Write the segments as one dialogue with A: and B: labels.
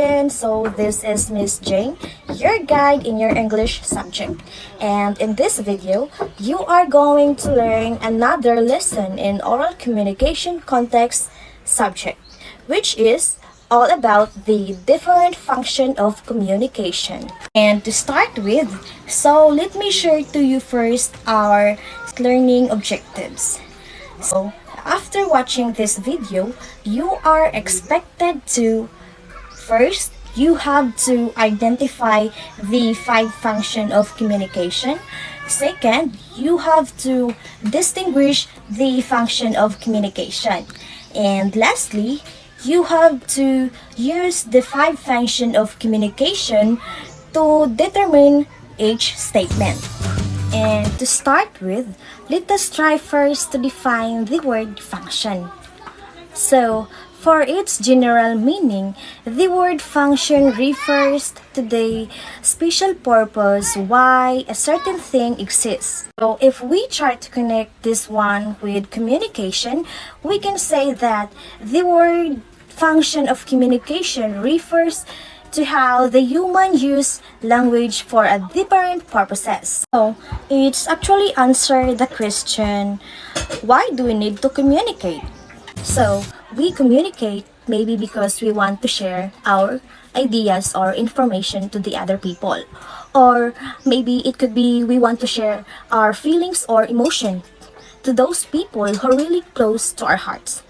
A: again. So this is Miss Jane, your guide in your English subject. And in this video, you are going to learn another lesson in oral communication context subject, which is all about the different function of communication. And to start with, so let me share to you first our learning objectives. So after watching this video, you are expected to first, you have to identify the 5 functions of communication. Second, you have to distinguish the function of communication. And lastly, you have to use the 5 functions of communication to determine each statement. And to start with, let us try first to define the word function. So, for its general meaning, the word function refers to the special purpose why a certain thing exists. So, if we try to connect this one with communication, we can say that the word function of communication refers to how the human use language for a different purposes. So, it's actually answer the question, why do we need to communicate? So, we communicate maybe because we want to share our ideas or information to the other people. Or maybe it could be we want to share our feelings or emotion to those people who are really close to our hearts.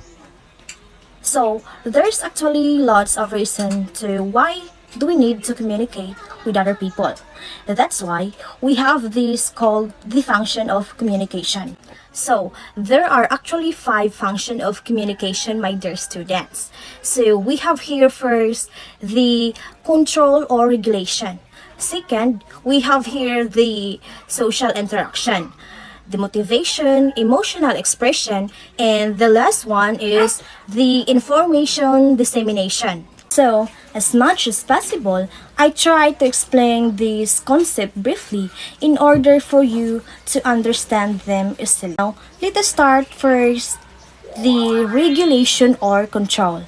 A: So, there's actually lots of reason to why do we need to communicate with other people. That's why we have this called the function of communication. So, there are actually 5 functions of communication, my dear students. So, we have here first the control or regulation. Second, we have here the social interaction, the motivation, emotional expression, and the last one is the information dissemination. So, as much as possible, I try to explain this concept briefly in order for you to understand them easily. Now, let us start first the regulation or control.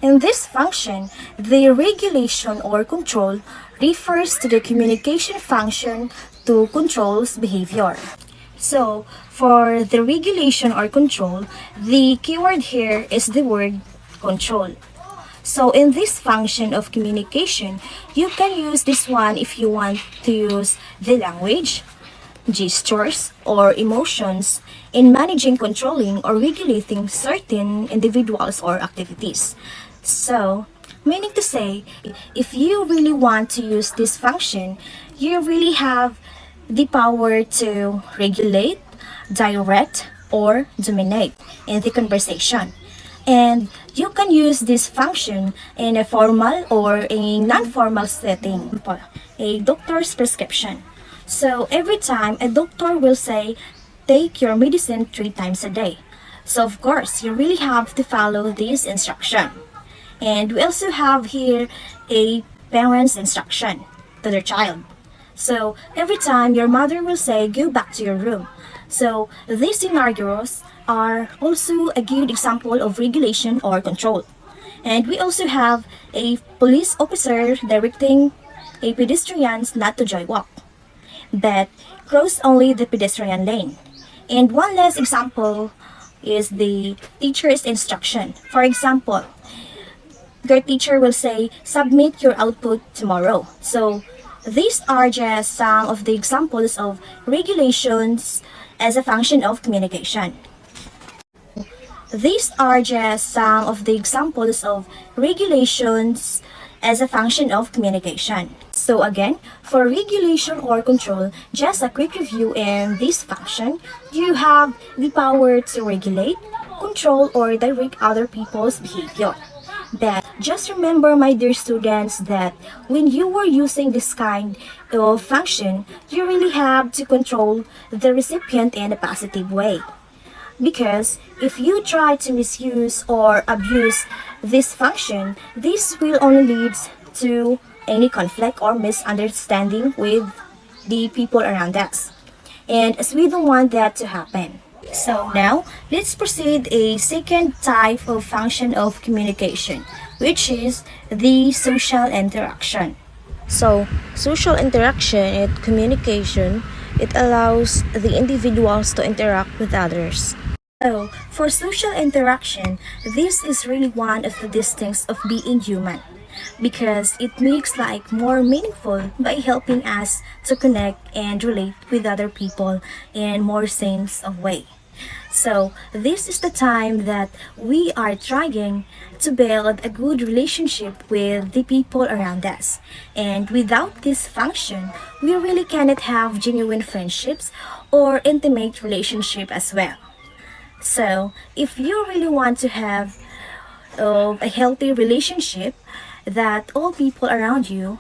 A: In this function, the regulation or control refers to the communication function to control's behavior. So, for the regulation or control, the keyword here is the word control. So, in this function of communication, you can use this one if you want to use the language, gestures, or emotions in managing, controlling, or regulating certain individuals or activities. So, meaning to say, if you really want to use this function, you really have the power to regulate, direct, or dominate in the conversation. And you can use this function in a formal or a non-formal setting, a doctor's prescription. So every time a doctor will say, take your medicine 3 times a day. So of course, you really have to follow this instruction. And we also have here a parent's instruction to their child. So every time your mother will say, go back to your room. So these scenarios are also a good example of regulation or control. And we also have a police officer directing a pedestrians not to jaywalk, but cross only the pedestrian lane. And one last example is the teacher's instruction. For example, your teacher will say, submit your output tomorrow. So these are just some of the examples of regulations as a function of communication. These are just some of the examples of regulations as a function of communication. So again, for regulation or control, just a quick review in this function, you have the power to regulate, control, or direct other people's behavior. But just remember, my dear students, that when you were using this kind of function, you really have to control the recipient in a positive way. Because if you try to misuse or abuse this function, this will only lead to any conflict or misunderstanding with the people around us. And as we don't want that to happen. So now, let's proceed a second type of function of communication, which is the social interaction. So, social interaction and communication, it allows the individuals to interact with others. So, for social interaction, this is really one of the distincts of being human because it makes life more meaningful by helping us to connect and relate with other people in more sense of way. So, this is the time that we are trying to build a good relationship with the people around us. And without this function, we really cannot have genuine friendships or intimate relationship as well. So, if you really want to have a healthy relationship that all people around you,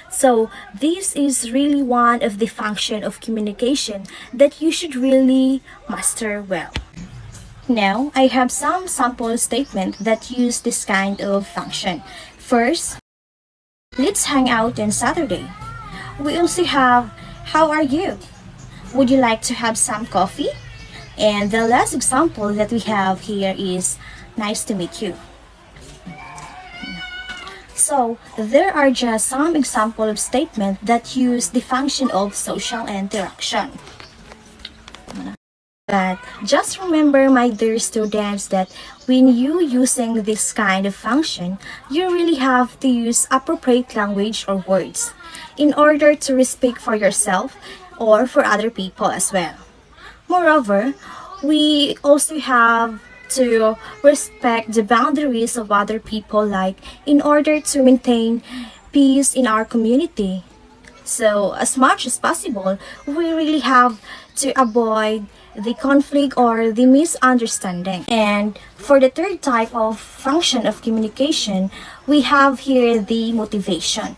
A: so this is really one of the function of communication that you should really master well. Now, I have some sample statements that use this kind of function. First, let's hang out on Saturday. We also have, how are you? Would you like to have some coffee? And the last example that we have here is, nice to meet you. So, there are just some example of statements that use the function of social interaction. But just remember, my dear students, that when you using this kind of function, you really have to use appropriate language or words in order to speak for yourself or for other people as well. Moreover, we also have to respect the boundaries of other people, like in order to maintain peace in our community. So as much as possible, we really have to avoid the conflict or the misunderstanding. And for the third type of function of communication, we have here the motivation.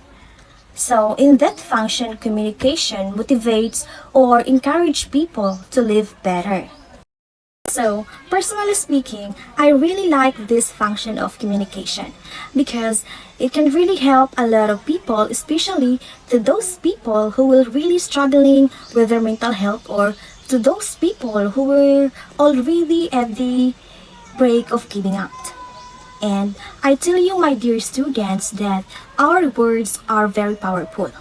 A: So in that function, communication motivates or encourage people to live better. So, personally speaking, I really like this function of communication because it can really help a lot of people, especially to those people who will really struggling with their mental health, or to those people who were already at the break of giving up. And I tell you, my dear students, that our words are very powerful.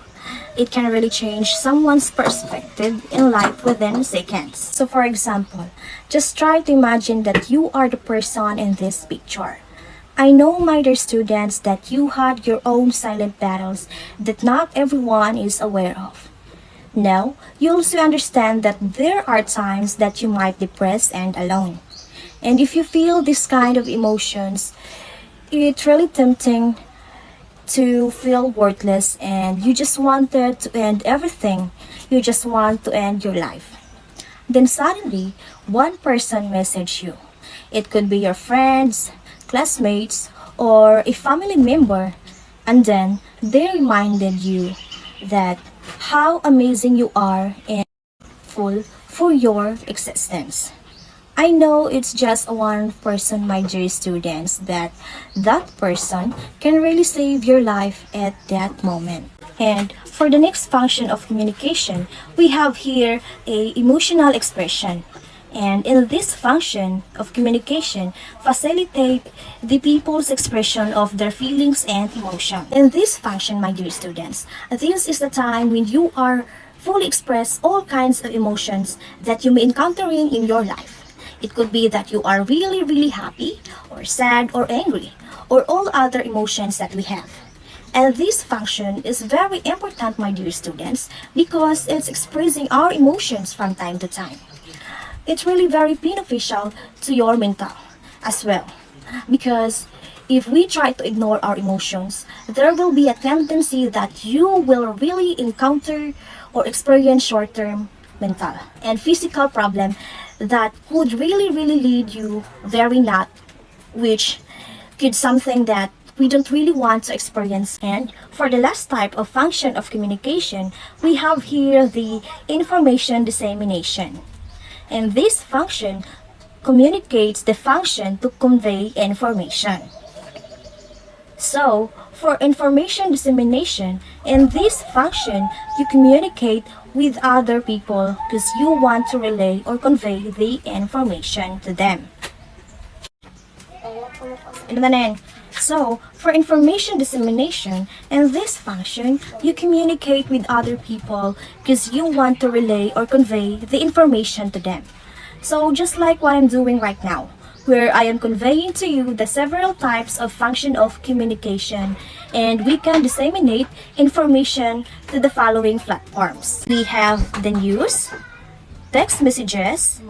A: It can really change someone's perspective in life within seconds. So for example, just try to imagine that you are the person in this picture. I know, my dear students, that you had your own silent battles that not everyone is aware of. Now, you also understand that there are times that you might be depressed and alone. And if you feel this kind of emotions, it's really tempting to feel worthless and you just wanted to end everything. You just want to end your life. Then suddenly, one person messaged you. It could be your friends, classmates, or a family member. And then they reminded you that how amazing you are and full for your existence. I know it's just one person, my dear students, but that person can really save your life at that moment. And for the next function of communication, we have here a emotional expression. And in this function of communication, facilitate the people's expression of their feelings and emotion. In this function, my dear students, this is the time when you are fully express all kinds of emotions that you may encountering in your life. It could be that you are really happy, or sad, or angry, or all other emotions that we have. And this function is very important, my dear students, because it's expressing our emotions from time to time. It's really very beneficial to your mental as well, because if we try to ignore our emotions, there will be a tendency that you will really encounter or experience short-term mental and physical problem that would really lead you very not, which could something that we don't really want to experience. And for the last type of function of communication, we have here the information dissemination. And this function communicates the function to convey information. So, for information dissemination, in this function, you communicate with other people because you want to relay or convey the information to them. Ano na yan? So, for information dissemination, in this function, you communicate with other people because you want to relay or convey the information to them. So, just like what I'm doing right now, where I am conveying to you the several types of function of communication, and we can disseminate information to the following platforms. We have the news, text messages,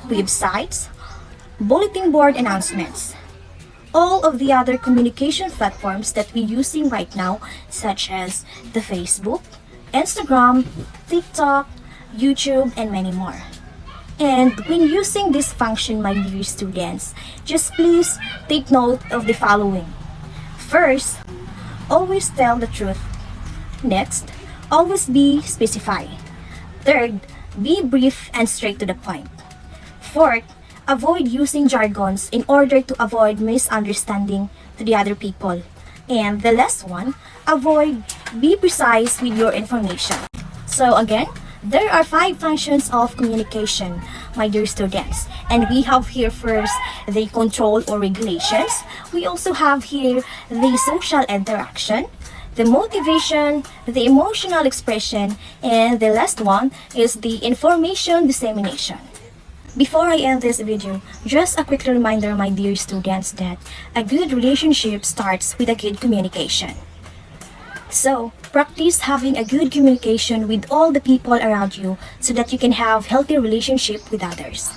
A: websites, bulletin board announcements, all of the other communication platforms that we're using right now, such as the Facebook, Instagram, TikTok, YouTube, and many more. And when using this function, my dear students, just please take note of the following. First, always tell the truth. Next, always be specified. Third, be brief and straight to the point. Fourth, avoid using jargons in order to avoid misunderstanding to the other people. And the last one, be precise with your information. So again, there are 5 functions of communication, my dear students. And we have here first the control or regulations. We also have here the social interaction, the motivation, the emotional expression, and the last one is the information dissemination. Before I end this video, just a quick reminder, my dear students, that a good relationship starts with a good communication. So, practice having a good communication with all the people around you so that you can have healthy relationship with others.